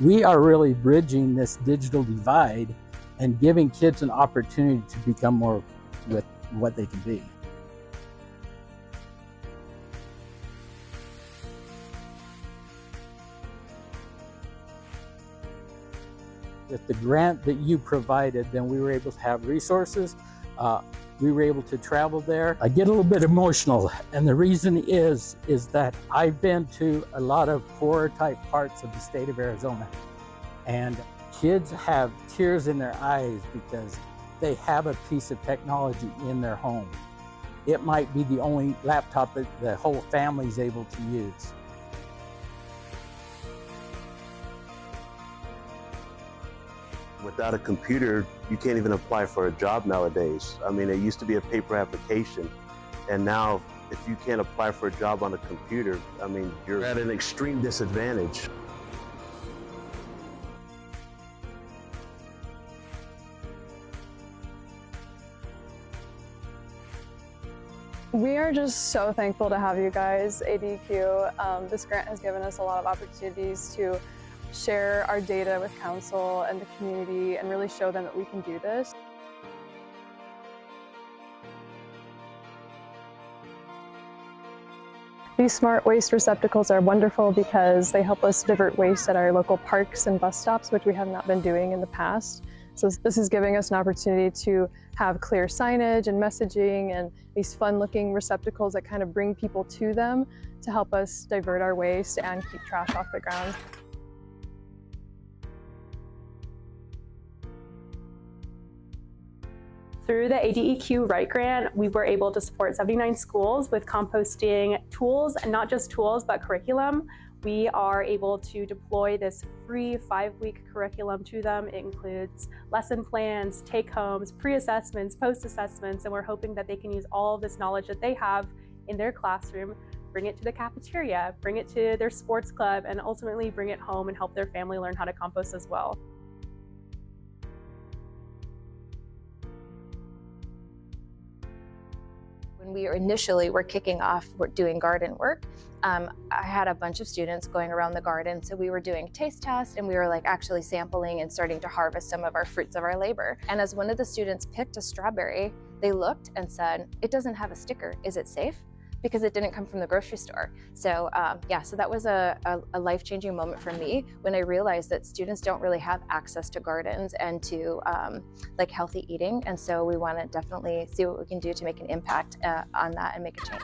We are really bridging this digital divide and giving kids an opportunity to become more with what they can be. With the grant that you provided, then we were able to have resources. We were able to travel there. I get a little bit emotional, and the reason is that I've been to a lot of poorer type parts of the state of Arizona, and kids have tears in their eyes because they have a piece of technology in their home. It might be the only laptop that the whole family is able to use. Without a computer, you can't even apply for a job nowadays. I mean, it used to be a paper application, and now if you can't apply for a job on a computer, I mean, you're at an extreme disadvantage. We are just so thankful to have you guys, ADEQ. This grant has given us a lot of opportunities to share our data with council and the community and really show them that we can do this. These smart waste receptacles are wonderful because they help us divert waste at our local parks and bus stops, which we have not been doing in the past. So this is giving us an opportunity to have clear signage and messaging and these fun-looking receptacles that kind of bring people to them to help us divert our waste and keep trash off the ground. Through the ADEQ Right Grant, we were able to support 79 schools with composting tools, and not just tools, but curriculum. We are able to deploy this free 5-week curriculum to them. It includes lesson plans, take-homes, pre-assessments, post-assessments, and we're hoping that they can use all of this knowledge that they have in their classroom, bring it to the cafeteria, bring it to their sports club, and ultimately bring it home and help their family learn how to compost as well. When we initially were kicking off doing garden work, I had a bunch of students going around the garden, so we were doing taste tests and we were like actually sampling and starting to harvest some of our fruits of our labor. And as one of the students picked a strawberry, they looked and said, "It doesn't have a sticker, is it safe?" Because it didn't come from the grocery store. So yeah, so that was a life-changing moment for me when I realized that students don't really have access to gardens and to like healthy eating. And so we want to definitely see what we can do to make an impact on that and make a change.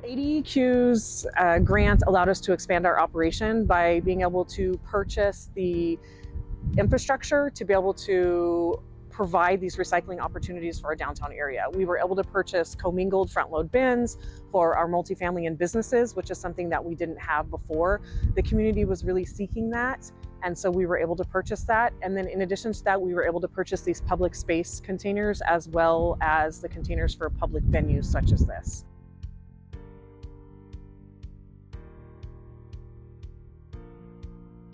ADEQ's grant allowed us to expand our operation by being able to purchase the infrastructure to be able to provide these recycling opportunities for our downtown area. We were able to purchase commingled front load bins for our multifamily and businesses, which is something that we didn't have before. The community was really seeking that, and so we were able to purchase that. And then in addition to that, we were able to purchase these public space containers as well as the containers for public venues such as this.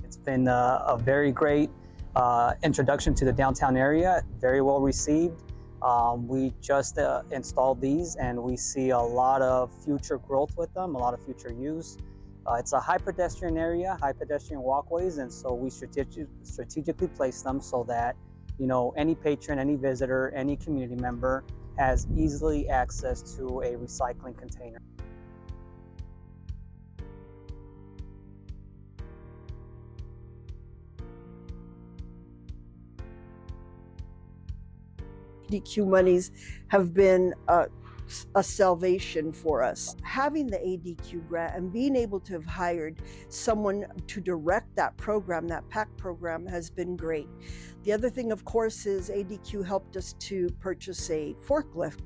It's been a very great introduction to the downtown area, very well received. We just installed these and we see a lot of future growth with them, a lot of future use. It's a high pedestrian area, high pedestrian walkways, and so we strategically place them so that, you know, any patron, any visitor, any community member has easily access to a recycling container. ADEQ monies have been a salvation for us. Having the ADEQ grant and being able to have hired someone to direct that program, that PAC program, has been great. The other thing, of course, is ADEQ helped us to purchase a forklift.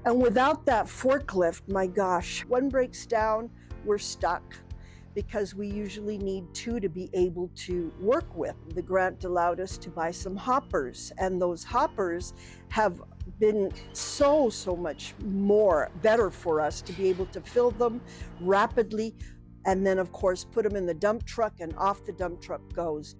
And without that forklift, my gosh, one breaks down, we're stuck, because we usually need two to be able to work with. The grant allowed us to buy some hoppers, and those hoppers have been so much more better for us to be able to fill them rapidly, and then of course put them in the dump truck, and off the dump truck goes.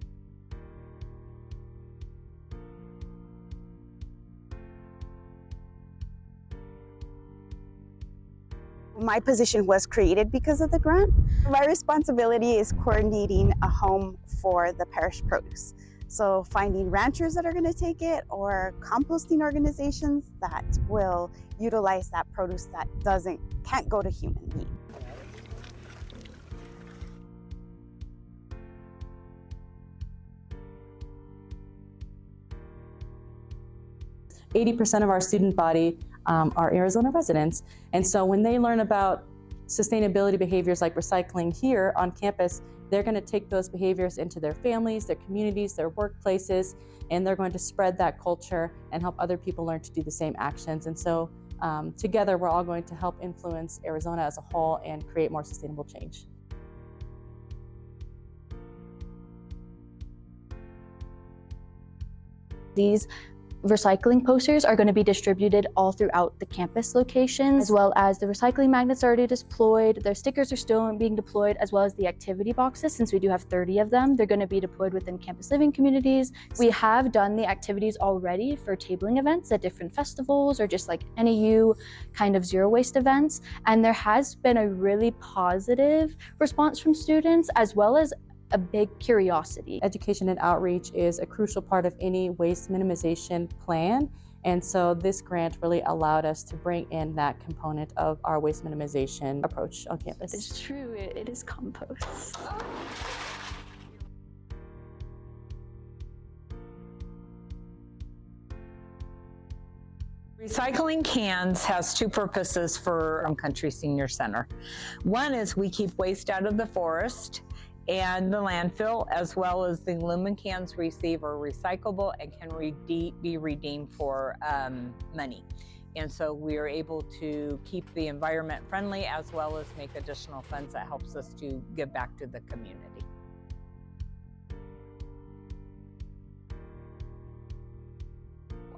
My position was created because of the grant. My responsibility is coordinating a home for the parish produce. So finding ranchers that are going to take it, or composting organizations that will utilize that produce that can't go to human meat. %80 of our student body are Arizona residents. And so when they learn about sustainability behaviors like recycling here on campus, they're going to take those behaviors into their families, their communities, their workplaces, and they're going to spread that culture and help other people learn to do the same actions. And so together, we're all going to help influence Arizona as a whole and create more sustainable change. These recycling posters are going to be distributed all throughout the campus locations, as well as the recycling magnets are already deployed. Their stickers are still being deployed, as well as the activity boxes. Since we do have 30 of them, they're going to be deployed within campus living communities. We have done the activities already for tabling events at different festivals or just like NAU kind of zero waste events. And there has been a really positive response from students, as well as a big curiosity. Education and outreach is a crucial part of any waste minimization plan. And so this grant really allowed us to bring in that component of our waste minimization approach on campus. It's true, it is compost. Recycling cans has two purposes for Country Senior Center. One is we keep waste out of the forest and the landfill, as well as the aluminum cans receive are recyclable and can be redeemed for money. And so we are able to keep the environment friendly, as well as make additional funds that helps us to give back to the community.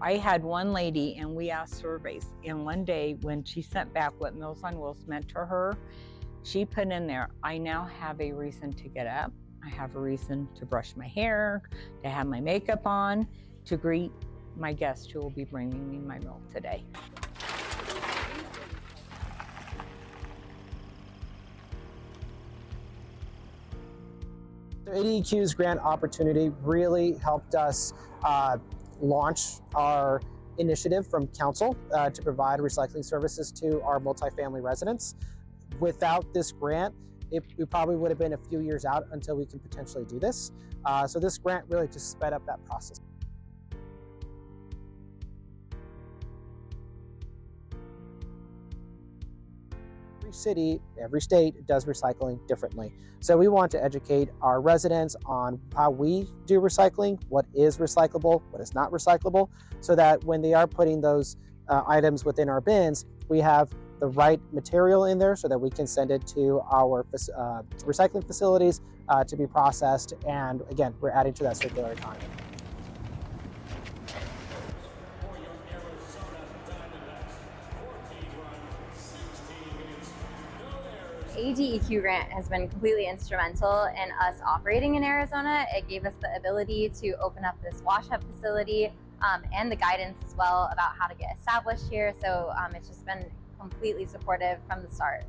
I had one lady, and we asked surveys, and one day when she sent back what Meals on Wheels meant to her, she put in there, I now have a reason to get up. I have a reason to brush my hair, to have my makeup on, to greet my guest who will be bringing me my meal today. The ADEQ's grant opportunity really helped us launch our initiative from council to provide recycling services to our multifamily residents. Without this grant, we probably would have been a few years out until we can potentially do this. So this grant really just sped up that process. Every city, every state does recycling differently. So we want to educate our residents on how we do recycling, what is recyclable, what is not recyclable, so that when they are putting those items within our bins, we have the right material in there so that we can send it to our recycling facilities to be processed. And again, we're adding to that circular economy. ADEQ grant has been completely instrumental in us operating in Arizona. It gave us the ability to open up this wash hub facility and the guidance as well about how to get established here. So it's just been completely supportive from the start.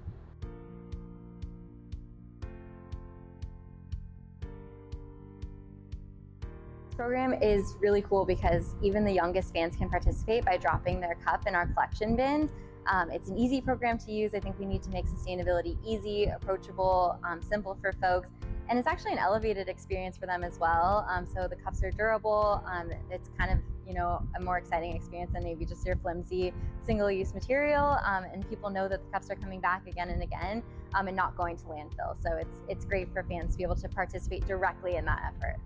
This program is really cool because even the youngest fans can participate by dropping their cup in our collection bins. It's an easy program to use. I think we need to make sustainability easy, approachable, simple for folks. And it's actually an elevated experience for them as well. So the cups are durable. It's kind of, a more exciting experience than maybe just your flimsy single-use material. And people know that the cups are coming back again and again and not going to landfill. So it's great for fans to be able to participate directly in that effort.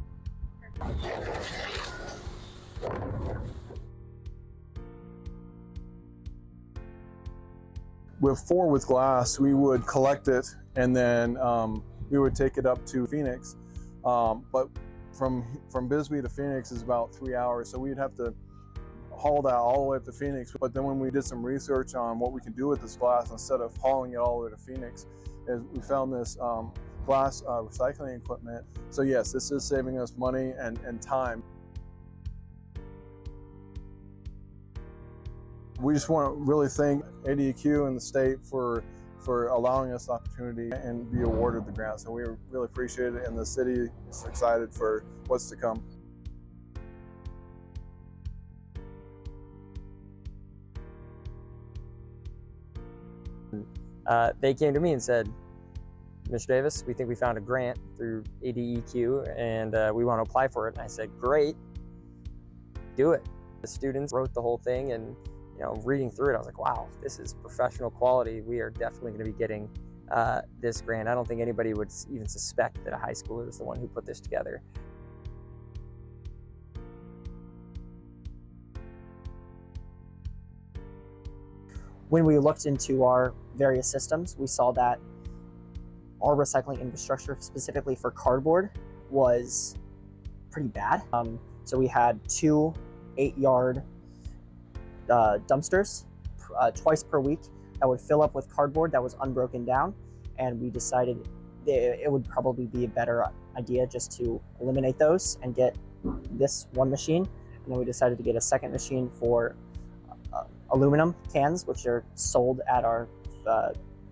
With Forward Glass, we would collect it and then we would take it up to Phoenix. But from Bisbee to Phoenix is about 3 hours, so we'd have to haul that all the way up to Phoenix. But then when we did some research on what we can do with this glass, instead of hauling it all the way to Phoenix, we found this glass recycling equipment. So yes, this is saving us money and time. We just want to really thank ADEQ and the state for for allowing us the opportunity and be awarded the grant. So we really appreciate it, and the city is excited for what's to come. They came to me and said, Mr. Davis, we think we found a grant through ADEQ and we want to apply for it. And I said, great, do it. The students wrote the whole thing, and reading through it, I was like, wow, this is professional quality. We are definitely going to be getting this grant. I don't think anybody would even suspect that a high schooler is the one who put this together. When we looked into our various systems, we saw that our recycling infrastructure, specifically for cardboard, was pretty bad. So we had 2 8-yard dumpsters twice per week that would fill up with cardboard that was unbroken down, and we decided it would probably be a better idea just to eliminate those and get this one machine. And then we decided to get a second machine for aluminum cans, which are sold at our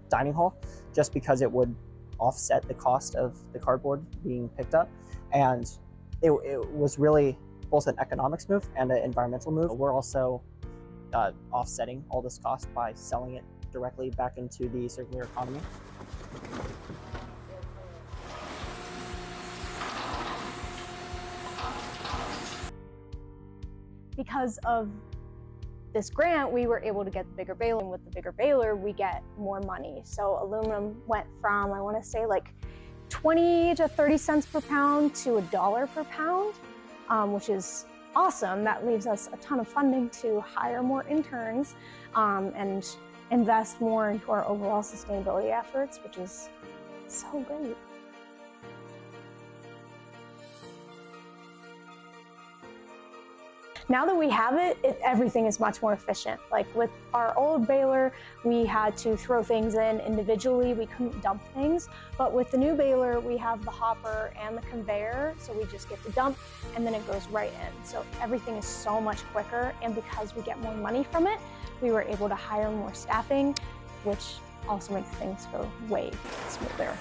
dining hall, just because it would offset the cost of the cardboard being picked up. And it was really both an economics move and an environmental move. We're also offsetting all this cost by selling it directly back into the circular economy. Because of this grant, we were able to get the bigger baler, and with the bigger baler, we get more money. So aluminum went from, I want to say, like 20 to 30 cents per pound to $1 per pound, which is awesome. That leaves us a ton of funding to hire more interns and invest more into our overall sustainability efforts, which is so great. Now that we have it, everything is much more efficient. Like with our old baler, we had to throw things in individually. We couldn't dump things. But with the new baler, we have the hopper and the conveyor. So we just get to dump and then it goes right in. So everything is so much quicker. And because we get more money from it, we were able to hire more staffing, which also makes things go way smoother.